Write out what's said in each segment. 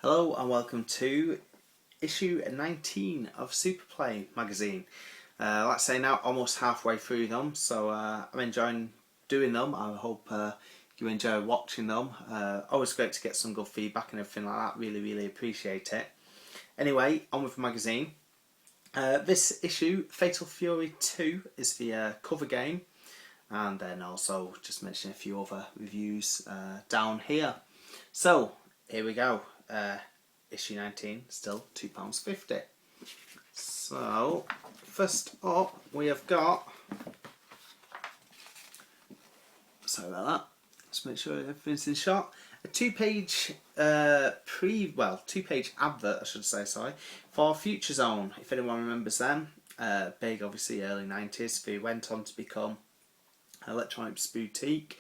Hello and welcome to issue 19 of Superplay magazine. Like I say, now almost halfway through them, so I'm enjoying doing them. I hope you enjoy watching them. Always great to get some good feedback and everything like that. Really appreciate it. Anyway, on with the magazine. This issue, Fatal Fury 2, is the cover game, and then also just mention a few other reviews down here. So here we go. Issue 19, still £2.50. So first up we have got, sorry about that, let's make sure everything's in shot, a two-page two-page advert, I should say, sorry, for Future Zone, if anyone remembers them. Big, obviously, early 90s. They went on to become Electronics Boutique,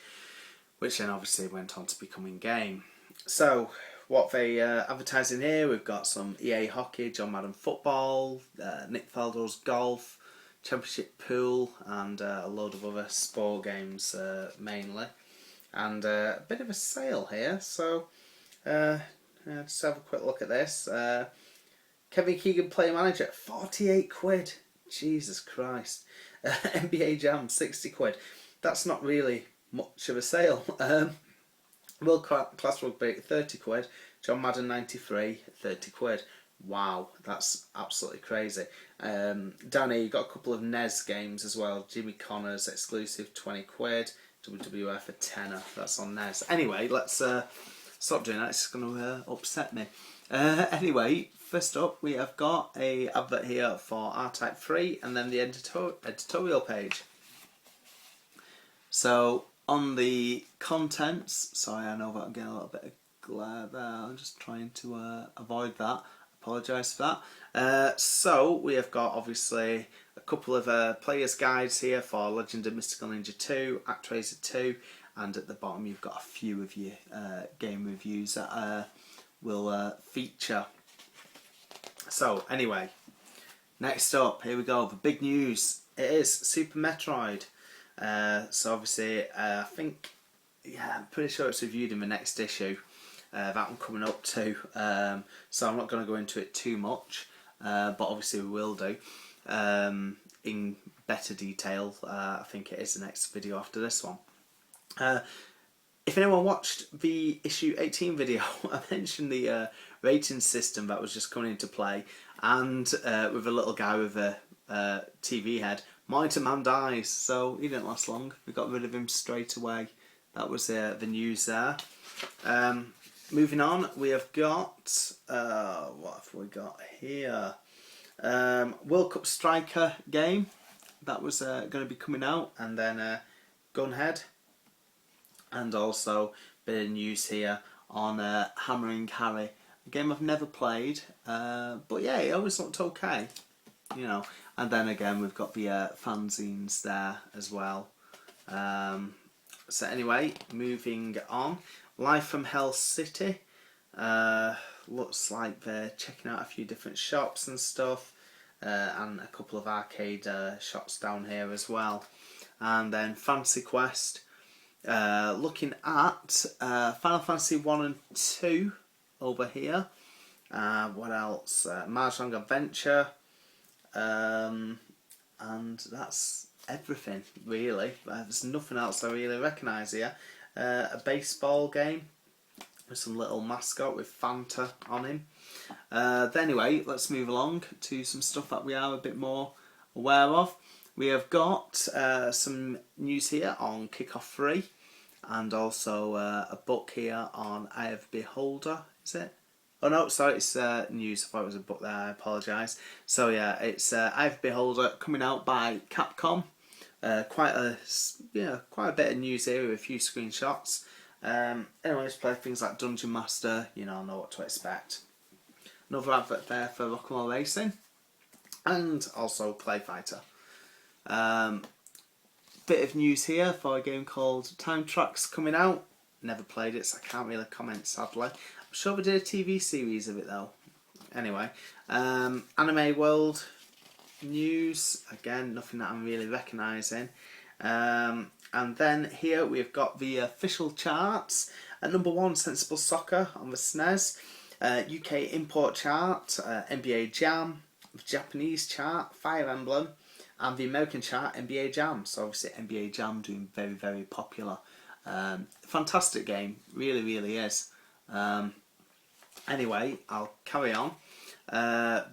which then obviously went on to become in-game. So what they advertise in here, we've got some EA Hockey, John Madden Football, Nick Faldo's Golf, Championship Pool, and a load of other sport games mainly. And a bit of a sale here, so just have a quick look at this. Kevin Keegan Player Manager, 48 quid. Jesus Christ. NBA Jam, 60 quid. That's not really much of a sale. World Class Rugby, 30 quid. John Madden 93, 30 quid. Wow, that's absolutely crazy. Down here you've got a couple of NES games as well. Jimmy Connors exclusive, 20 quid. WWF a tenner, that's on NES. Anyway, let's stop doing that, it's going to upset me. Anyway, first up we have got a advert here for R-Type 3 and then the editorial page. So on the contents, sorry, I know that I'm getting a little bit of glare there, I'm just trying to avoid that, apologise for that. So we have got obviously a couple of players guides here for Legend of Mystical Ninja 2, ActRaiser 2, and at the bottom you've got a few of your game reviews that will feature. So anyway, next up, here we go, the big news. It is Super Metroid. So obviously, I think, I'm pretty sure it's reviewed in the next issue. That one coming up too. So I'm not going to go into it too much, but obviously we will do in better detail. I think it is the next video after this one. If anyone watched the issue 18 video, I mentioned the rating system that was just coming into play, and with a little guy with a TV head. Monitor Man dies, so he didn't last long. We got rid of him straight away. That was the news there. Moving on, we have got, what have we got here? World Cup Striker game. That was going to be coming out, and then Gunhead. And also a bit of news here on Hammering Harry. A game I've never played, but yeah, it always looked okay, you know. And then again we've got the fanzines there as well. So anyway, moving on. Live from Hell City. Looks like they're checking out a few different shops and stuff, and a couple of arcade shops down here as well. And then Fantasy Quest. Looking at Final Fantasy 1 and 2 over here. What else? Mahjong Adventure. And that's everything really. There's nothing else I really recognise here. A baseball game with some little mascot with Fanta on him. Anyway, let's move along to some stuff that we are a bit more aware of. We have got some news here on Kickoff 3, and also a book here on Eye of Beholder, is it? Oh no, sorry, it's news. I thought it was a book there, I apologise. So yeah, it's Eye of Beholder, coming out by Capcom. Quite a bit of news here with a few screenshots. Anyways, play things like Dungeon Master, you know what to expect. Another advert there for Rock'n'Roll Racing, and also Clay Fighter. Bit of news here for a game called Time Tracks coming out. Never played it, so I can't really comment, sadly. I'm sure we did a TV series of it though. Anyway, Anime World news, again nothing that I'm really recognising. And then here we've got the official charts. At number 1, Sensible Soccer on the SNES. UK import chart, NBA Jam, Japanese chart, Fire Emblem, and the American chart, NBA Jam. So obviously NBA Jam doing very, very popular. Fantastic game, really, really is. Anyway, I'll carry on.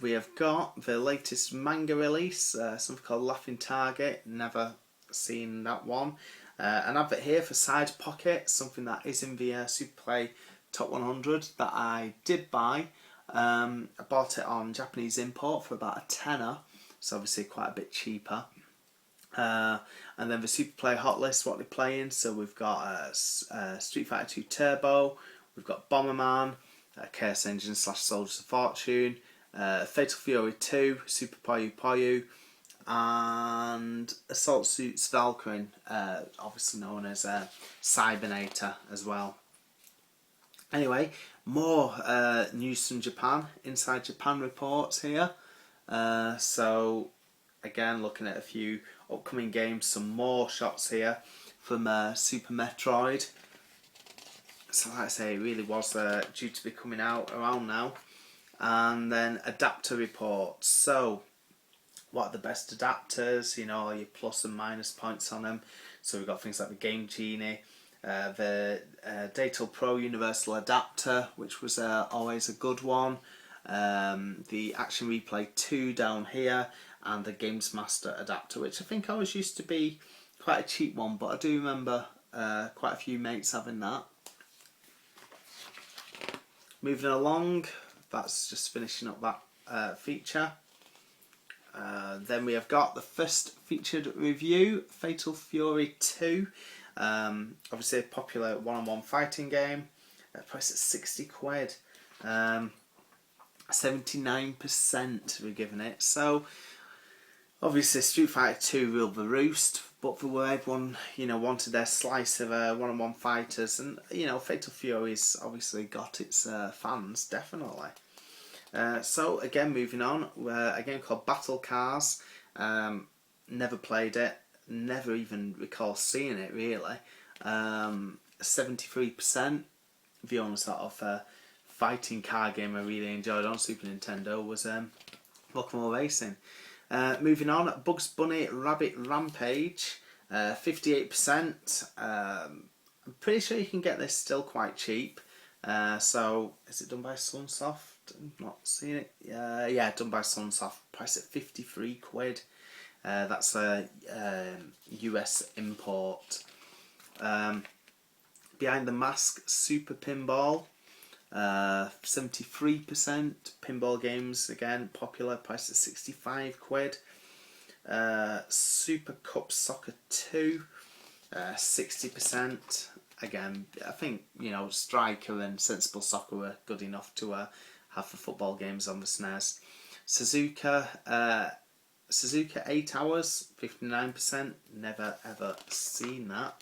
We have got the latest manga release, something called Laughing Target. Never seen that one. An advert here for Side Pocket, something that is in the Super Play Top 100 that I did buy. I bought it on Japanese import for about a tenner, so obviously quite a bit cheaper. And then the Super Play Hot List, what they're playing. So we've got Street Fighter 2 Turbo, we've got Bomberman, Chaos Engine / Soldiers of Fortune, Fatal Fury 2, Super Puyo Puyo, and Assault Suits Valkyrie, obviously known as Cybernator as well. Anyway, more news from Japan, Inside Japan reports here. So again, looking at a few upcoming games, some more shots here from Super Metroid. So like I say, it really was due to be coming out around now. And then adapter reports. So what are the best adapters, you know, your plus and minus points on them. So we've got things like the Game Genie, the Datal Pro Universal Adapter, which was always a good one, the Action Replay 2 down here, and the Games Master Adapter, which I think always used to be quite a cheap one, but I do remember quite a few mates having that. Moving along, that's just finishing up that feature. Then we have got the first featured review, Fatal Fury 2. Obviously a popular one-on-one fighting game. Priced at 60 quid. 79% we're giving it. So obviously Street Fighter 2 ruled the roost, but for where everyone, you know, wanted their slice of one-on-one fighters, and you know, Fatal Fury's obviously got its fans, definitely. So again, moving on, a game called Battle Cars. Never played it, never even recall seeing it really. 73%. The only sort of fighting car game I really enjoyed on Super Nintendo was Rock'n'Roll Racing. Moving on, Bugs Bunny Rabbit Rampage, 58%. I'm pretty sure you can get this still quite cheap. So is it done by Sunsoft? I'm not seeing it. Yeah, done by Sunsoft. Price at 53 quid. That's a US import. Behind the Mask Super Pinball, 73%. Pinball games again popular. Price at 65 quid. Super Cup Soccer 2, 60%. Again, I think, you know, Striker and Sensible Soccer were good enough to have for football games on the SNES. Suzuka 8 Hours, 59%. Never ever seen that.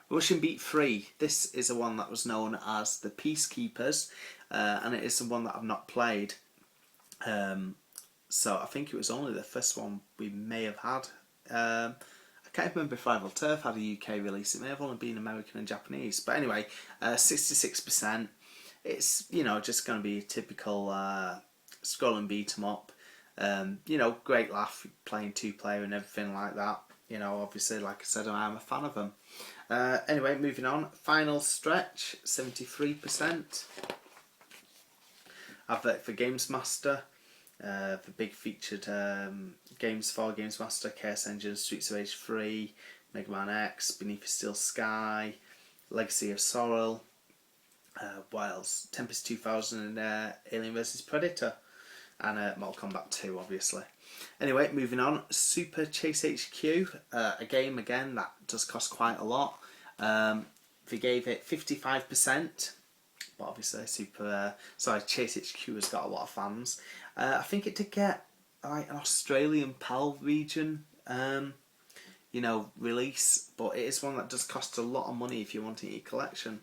Russian Beat 3. This is the one that was known as the Peacekeepers, and it is the one that I've not played. So I think it was only the first one we may have had. I can't remember if Rival Turf had a UK release. It may have only been American and Japanese. But anyway, 66%. It's, you know, just going to be a typical scroll and beat 'em up. You know, great laugh, playing 2-player and everything like that. You know, obviously, like I said, I'm a fan of them. Anyway, moving on. Final Stretch, 73%. Advert for Games Master. The big featured games for Games Master, Chaos Engine, Streets of Rage 3, Mega Man X, Beneath a Steel Sky, Legacy of Sorrow, Wilds, Tempest 2000, and Alien vs Predator, and Mortal Kombat 2, obviously. Anyway, moving on, Super Chase HQ, a game again that does cost quite a lot. They gave it 55%, but obviously Chase HQ has got a lot of fans. I think it did get like an Australian PAL region, you know, release, but it is one that does cost a lot of money if you want it in your collection.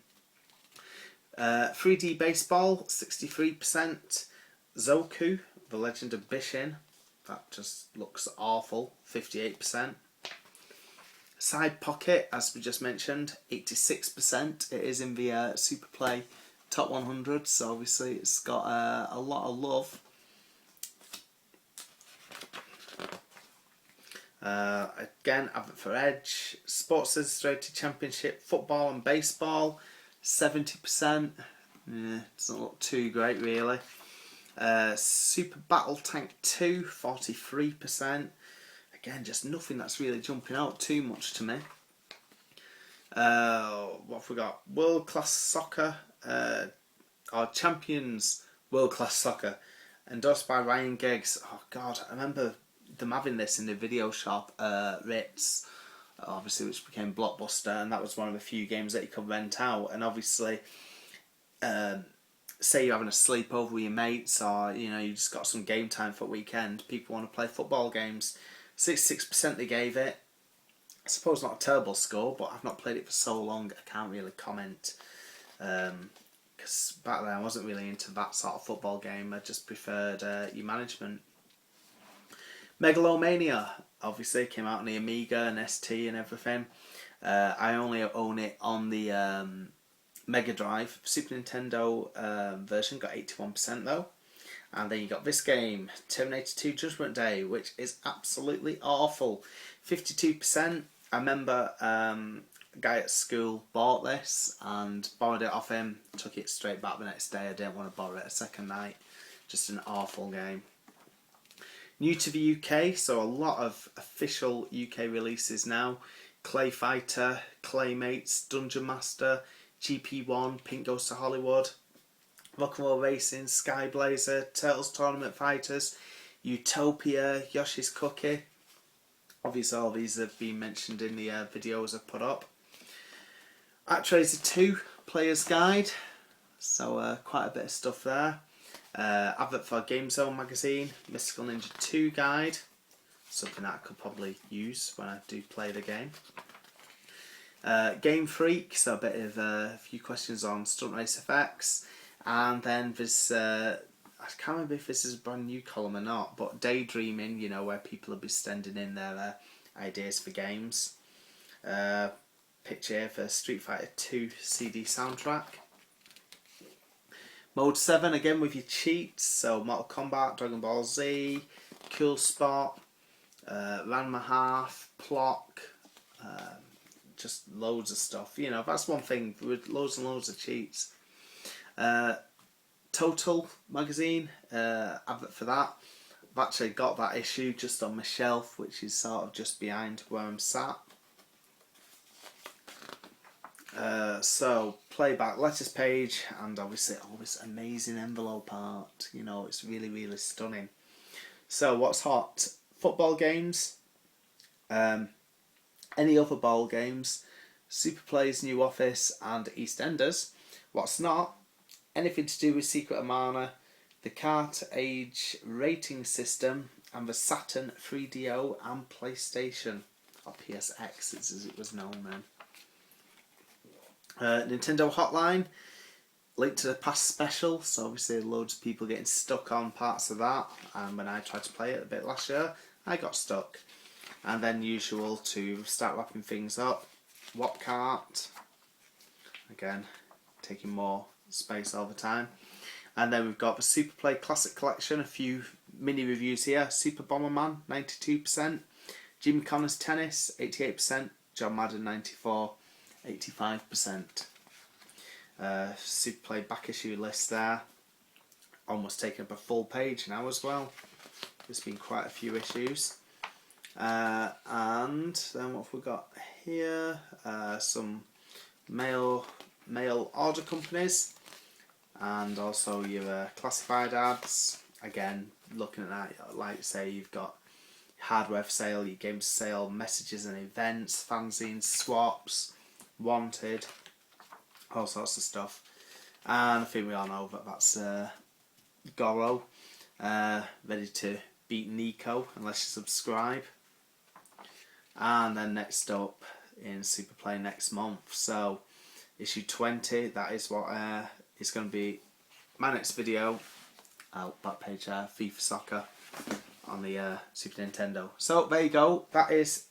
3D Baseball, 63%. Zoku, The Legend of Bishin, that just looks awful, 58%. Side Pocket, as we just mentioned, 86%. It is in the Super Play top 100, so obviously it's got a lot of love. Again, advert for Edge, Sports Illustrated Championship, football and baseball, 70%. Doesn't look too great really. Super Battle Tank 2, 43%. Again, just nothing that's really jumping out too much to me. What have we got? World Class Soccer, or Champions World Class Soccer, endorsed by Ryan Giggs. Oh God, I remember them having this in the video shop, Ritz, obviously, which became Blockbuster, and that was one of the few games that you could rent out. And obviously, say you're having a sleepover with your mates, or you just got some game time for a weekend, people want to play football games. 66% they gave it. I suppose not a terrible score, but I've not played it for so long, I can't really comment. Because back then I wasn't really into that sort of football game. I just preferred your management. Megalomania obviously came out on the Amiga and ST and everything. I only own it on the Mega Drive. Super Nintendo version got 81% though. And then you got this game, Terminator 2 Judgment Day, which is absolutely awful. 52%. I remember a guy at school bought this and borrowed it off him. Took it straight back the next day. I didn't want to borrow it a second night. Just an awful game. New to the UK, so a lot of official UK releases now. Clay Fighter, Claymates, Dungeon Master, GP1, Pink Goes to Hollywood, Rock'n'Roll Racing, Sky Blazer, Turtles Tournament Fighters, Utopia, Yoshi's Cookie. Obviously all these have been mentioned in the videos I've put up. ActRaiser 2 Player's Guide, so quite a bit of stuff there. Advert for Game Zone magazine, Mystical Ninja 2 guide, something that I could probably use when I do play the game. Game Freak, so a bit of a few questions on Stunt Race FX, and then there's I can't remember if this is a brand new column or not, but Daydreaming, where people will be sending in their ideas for games. Picture here for Street Fighter 2 CD soundtrack. Mode 7 again with your cheats, so Mortal Kombat, Dragon Ball Z, Cool Spot, Ranma Half, Plock, just loads of stuff. That's one thing with loads and loads of cheats. Total magazine, advert for that. I've actually got that issue just on my shelf, which is sort of just behind where I'm sat. So playback letters page, and obviously all this amazing envelope art. It's really, really stunning. So what's hot? Football games, any other ball games, Super Play's new office, and EastEnders. What's not? Anything to do with Secret of Mana, the Cart Age rating system, and the Saturn 3DO and PlayStation, or PSX as it was known then. Nintendo Hotline, Link to the Past special, so obviously loads of people getting stuck on parts of that, and when I tried to play it a bit last year, I got stuck. And then usual to start wrapping things up, Wapcart, again taking more space all the time. And then we've got the Super Play Classic Collection, a few mini reviews here. Super Bomberman, 92%, Jimmy Connors Tennis, 88%, John Madden 94, 85%. Super Play back issue list there, almost taking up a full page now as well. There's been quite a few issues. And then what have we got here? Some mail order companies, and also your classified ads. Again, looking at that, like say you've got hardware for sale, your games for sale, messages and events, fanzines, swaps, wanted, all sorts of stuff. And I think we all know that's Goro, ready to beat Nico unless you subscribe. And then next up in Super Play next month, so issue 20, that is what is going to be my next video. Back page there, FIFA Soccer on the Super Nintendo. So there you go, that is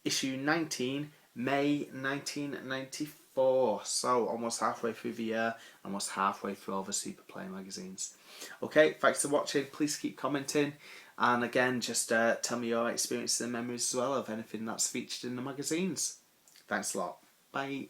issue 19, May 1994. 4, so almost halfway through the year, almost halfway through all the Super Play magazines. Okay, thanks for watching. Please keep commenting, and again, just tell me your experiences and memories as well of anything that's featured in the magazines. Thanks a lot. Bye.